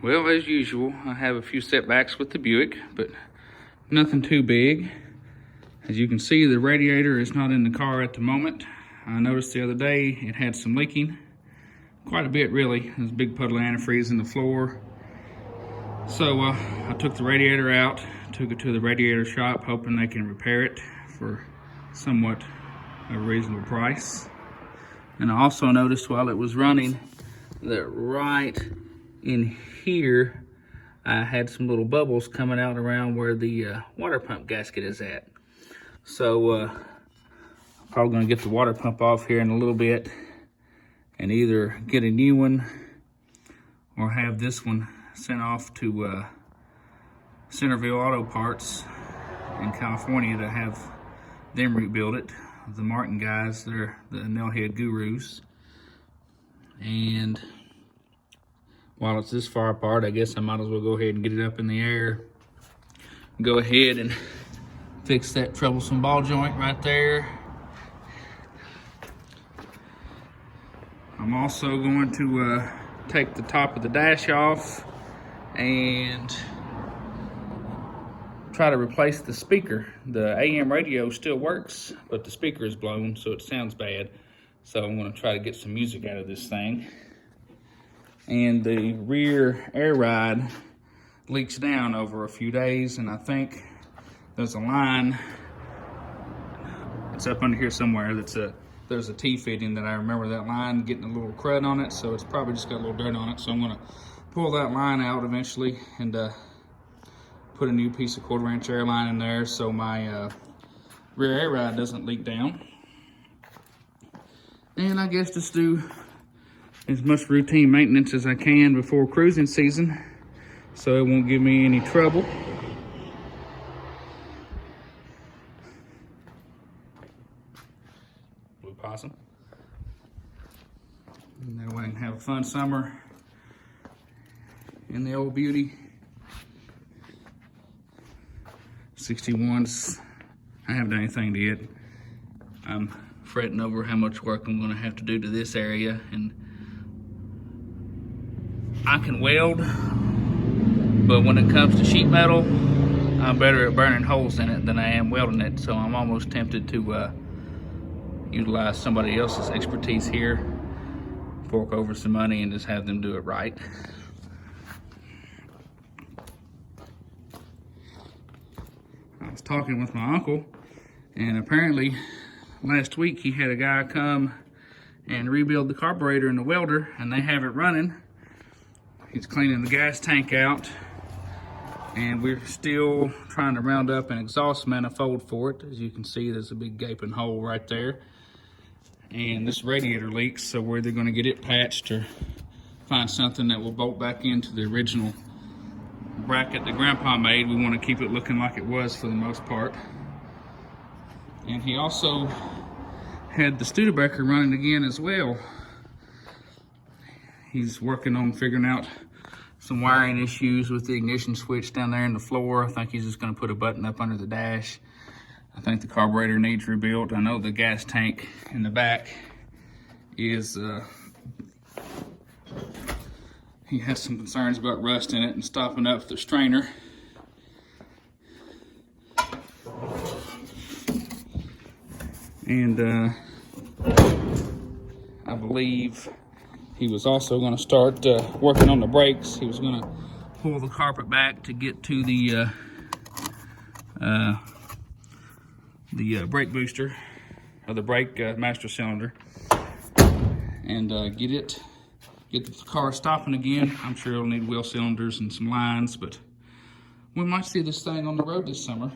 Well, as usual, I have a few setbacks with the Buick, but nothing too big. As you can see, the radiator is not in the car at the moment. I noticed the other day it had some leaking. Quite a bit, really. There's a big puddle of antifreeze in the floor. So I took the radiator out, took it to the radiator shop, hoping they can repair it for somewhat a reasonable price. And I also noticed while it was running that right in here, I had some little bubbles coming out around where the water pump gasket is at. So I'm probably gonna get the water pump off here in a little bit and either get a new one or have this one sent off to Centerville Auto Parts in California to have them rebuild it. The Martin guys, they're the nailhead gurus. And while it's this far apart, I guess I might as well go ahead and get it up in the air. Go ahead and fix that troublesome ball joint right there. I'm also going to take the top of the dash off and try to replace the speaker. The AM radio still works, but the speaker is blown, so it sounds bad. So I'm going to try to get some music out of this thing. And the rear air ride leaks down over a few days, and I think there's a line, it's up under here somewhere, there's a T-fitting that I remember that line getting a little crud on it, so it's probably just got a little dirt on it. So I'm going to pull that line out eventually and put a new piece of 1/4 inch air line in there so my rear air ride doesn't leak down. And I guess just do as much routine maintenance as I can before cruising season so it won't give me any trouble. Blue possum. And that way I can have a fun summer in the old beauty. 61s, I haven't done anything to it. I'm fretting over how much work I'm gonna have to do to this area, and I can weld, but when it comes to sheet metal, I'm better at burning holes in it than I am welding it, so I'm almost tempted to utilize somebody else's expertise here, fork over some money and just have them do it right. I was talking with my uncle, and apparently last week he had a guy come and rebuild the carburetor in the welder, and they have it running. He's cleaning the gas tank out, and we're still trying to round up an exhaust manifold for it. As you can see, there's a big gaping hole right there. And this radiator leaks, so we're either gonna get it patched or find something that will bolt back into the original bracket that Grandpa made. We want to keep it looking like it was for the most part. And he also had the Studebaker running again as well. He's working on figuring out some wiring issues with the ignition switch down there in the floor. I think he's just going to put a button up under the dash. I think the carburetor needs rebuilt. I know the gas tank in the back is he has some concerns about rust in it and stopping up the strainer. And I believe he was also going to start working on the brakes. He was going to pull the carpet back to get to the brake booster, or the brake master cylinder, and get the car stopping again. I'm sure it'll need wheel cylinders and some lines, but we might see this thing on the road this summer.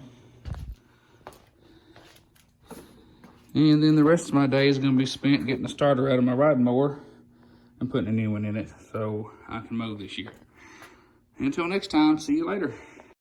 And then the rest of my day is going to be spent getting the starter out of my riding mower and putting a new one in it so I can mow this year. Until next time, see you later.